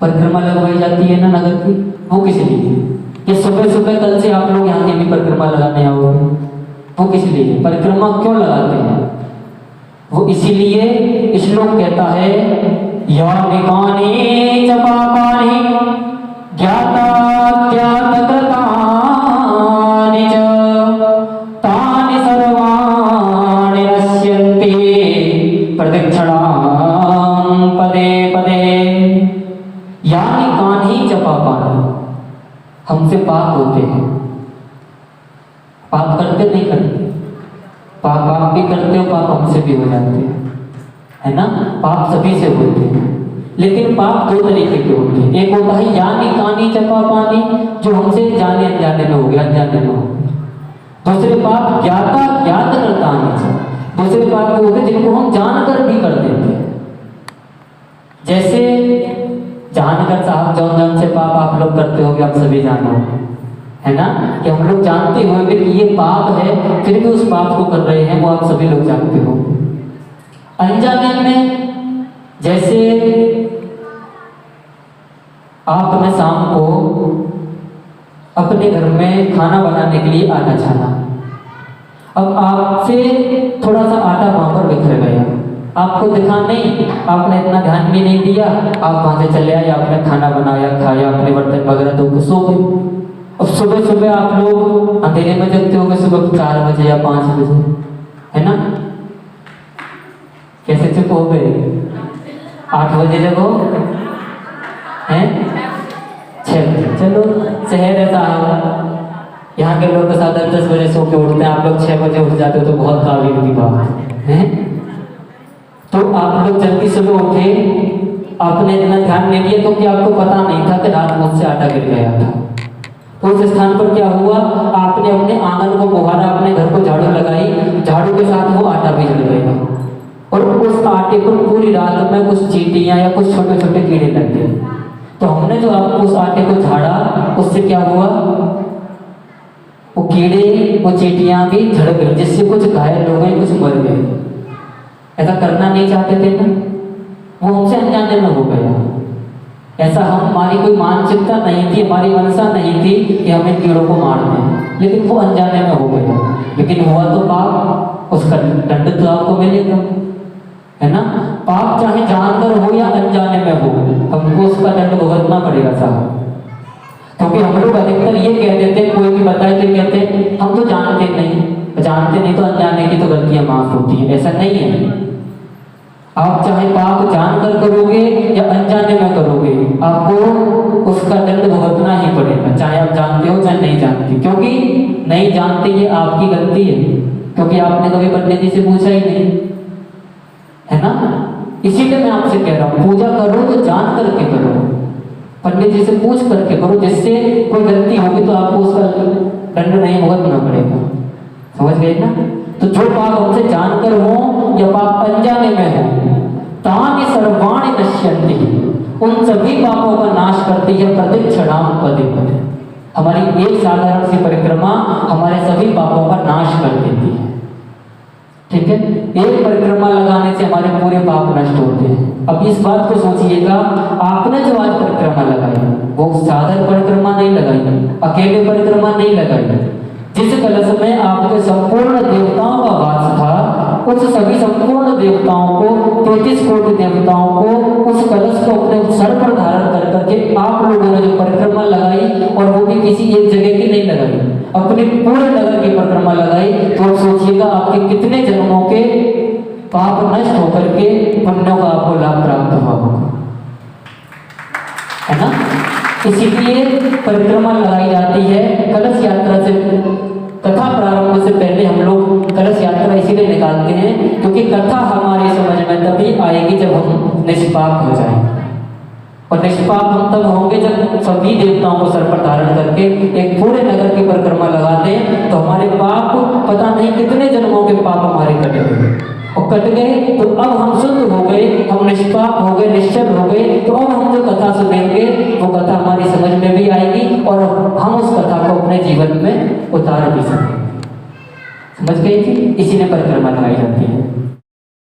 परिक्रमा लगवाई जाती है ना नगर की, वो किस लिए? ये सुबह सुबह कल से आप लोग यहाँ की भी परिक्रमा लगाने आओगे, वो किस लिए? परिक्रमा क्यों लगाते हैं? वो इसीलिए, श्लोक कहता है यानिकानि च पापानि ज्ञाता ज्ञात कृतानि च तानि सर्वाणि नश्यन्ति प्रदक्षिणां पदे पदे। यानिकानि च पापानि, हमसे पाप होते हैं। पाप करते नहीं करते? पाप आप भी करते हो, पाप हमसे भी हो जाते हैं, है ना? पाप सभी से होते हैं, लेकिन पाप दो तरीके के होते हैं। एक होता है यानी कानी चपा पानी, जो हमसे जाने अनजाने में हो गया, अनजाने में हो गया। दूसरे पाप ज्ञाता ज्ञात करता है, दूसरे पाप वो होते हैं जिनको हम जानकर भी कर देते हैं। जैसे जानकर साहब जौन से पाप आप लोग करते होगे, आप सभी जानो, है ना? कि हम लोग जानते हुए भी कि ये पाप है, फिर भी उस पाप को कर रहे हैं, वो आप सभी लोग जानते हो। अनजाने में, जैसे आपने शाम को अपने घर में खाना बनाने के लिए आटा छाना, अब आपसे थोड़ा सा आटा वहां पर बिखर गया, आपको दिखा नहीं, आपने इतना ध्यान भी नहीं दिया, आप वहां से चले आए, आपने खाना बनाया, खाया, अपने बर्तन वगैरह धो के सो गए। अब सुबह सुबह आप लोग अंधेरे में जगते होंगे, सुबह 4 बजे या 5 बजे, है ना? कैसे चुप हो गए? 8 बजे जगो हैं, 6 बजे। चलो शहर ऐसा है, यहाँ के लोग तो 7-10 बजे सो के उठते हैं, आप लोग 6 बजे उठ जाते हो तो बहुत काबिल की बात है। तो आप लोग जल्दी सुबह उठे, आपने इतना ध्यान नहीं दिया क्योंकि आपको पता नहीं था कि रात मुझसे आटा गिर गया था। तो उस स्थान पर क्या हुआ, आपने अपने आंगन को बुहारा, अपने घर को झाड़ू लगाई, झाड़ू के साथ वो आटा भी जल गया, और उस आटे पर पूरी रात में कुछ चींटियां या कुछ छोटे छोटे कीड़े लग गए। तो हमने जो आपको उस आटे को झाड़ा, उससे क्या हुआ, वो कीड़े वो चींटियां भी झड़ गई, जिससे कुछ घायल हो गए, कुछ मर गए। ऐसा करना नहीं चाहते थे ना, वो हमसे अनजाने में हो गया। ऐसा हमारी कोई मानसिकता नहीं थी, हमारी मनसा नहीं थी कि हम इन कीड़ों को मार दें, लेकिन वो अनजाने में हो गया। लेकिन हुआ तो पाप, उसका दंड तो आपको मिलेगा, है ना? पाप चाहे जानकर हो या अनजाने में हो, हमको उसका दंड भुगतना पड़ेगा साहब। क्योंकि हम लोग अधिकतर ये कह देते हैं, कोई भी बताए तो कहते हैं हम तो जानते नहीं, तो अनजाने की तो गलतियां माफ होती है। ऐसा नहीं है। आप चाहे पाप जानकर करोगे या अनजाने में करोगे, आपको उसका दंड भुगतना ही पड़ेगा, चाहे आप जानते हो चाहे नहीं जानते। क्योंकि नहीं जानते ये आपकी गलती है, क्योंकि आपने कभी पंडित जी से पूछा ही नहीं, है ना? इसीलिए मैं आपसे कह रहा हूँ, पूजा करो तो जान करके करो, पंडित जी से पूछ करके करो, जिससे कोई गलती होगी तो आपको उसका दंड नहीं भुगतना पड़ेगा। समझ गए ना? तो जो पाप हमसे जानकर हो या पाप अनजाने में हो, तानि सर्वाणि नश्यन्ति, उन सभी पापों का नाश करती है प्रदक्षिणां पदे पदे। हमारी एक साधारण सी परिक्रमा हमारे सभी पापों का नाश कर देती है। ठीक है? एक परिक्रमा लगाने से हमारे पूरे पाप नष्ट होते हैं। अब इस बात को सोचिएगा, आपने जो आज परिक्रमा लगाई वो साधारण परिक्रमा नहीं लगाई, अकेले परिक्रमा नहीं लगाई। जिस कलश में आपके संपूर्ण देवताओं का वास था, उस सभी संपूर्ण देवताओं को, 33 कोटि देवताओं को, उस कलश को अपने सर पर धारण कर करके आप लोगों ने जो परिक्रमा लगाई, और वो भी किसी एक जगह की नहीं लगाई, अपने पूरे नगर की परिक्रमा लगाई, तो सोचिएगा आपके कितने जन्मों के पाप नष्ट होकर के पुण्यों का आपको लाभ प्राप्त हुआ होगा, है ना? इसीलिए परिक्रमा लगाई जाती है। कलश यात्रा से, कथा प्रारंभ से पहले हम लोग कलश यात्रा इसीलिए निकालते हैं क्योंकि कथा हमारी समझ में तभी आएगी जब हम निष्पाप हो जाएंगे, और निष्पाप हम तब होंगे जब सभी देवताओं को सर पर धारण करके एक पूरे नगर की परिक्रमा लगाते हैं। तो हमारे पाप, पता नहीं कितने जन्मों के पाप हमारे कट गए, और कट गए तो अब हम शुद्ध हो गए, हम निष्पाप हो गए, निश्चल हो गए। तो अब हम जो कथा सुनेंगे वो कथा हमारी समझ में भी आएगी, और हम उस कथा को अपने जीवन में उतार भी सकेंगे। समझ गए कि इसीलिए परिक्रमा लगाई जाती है।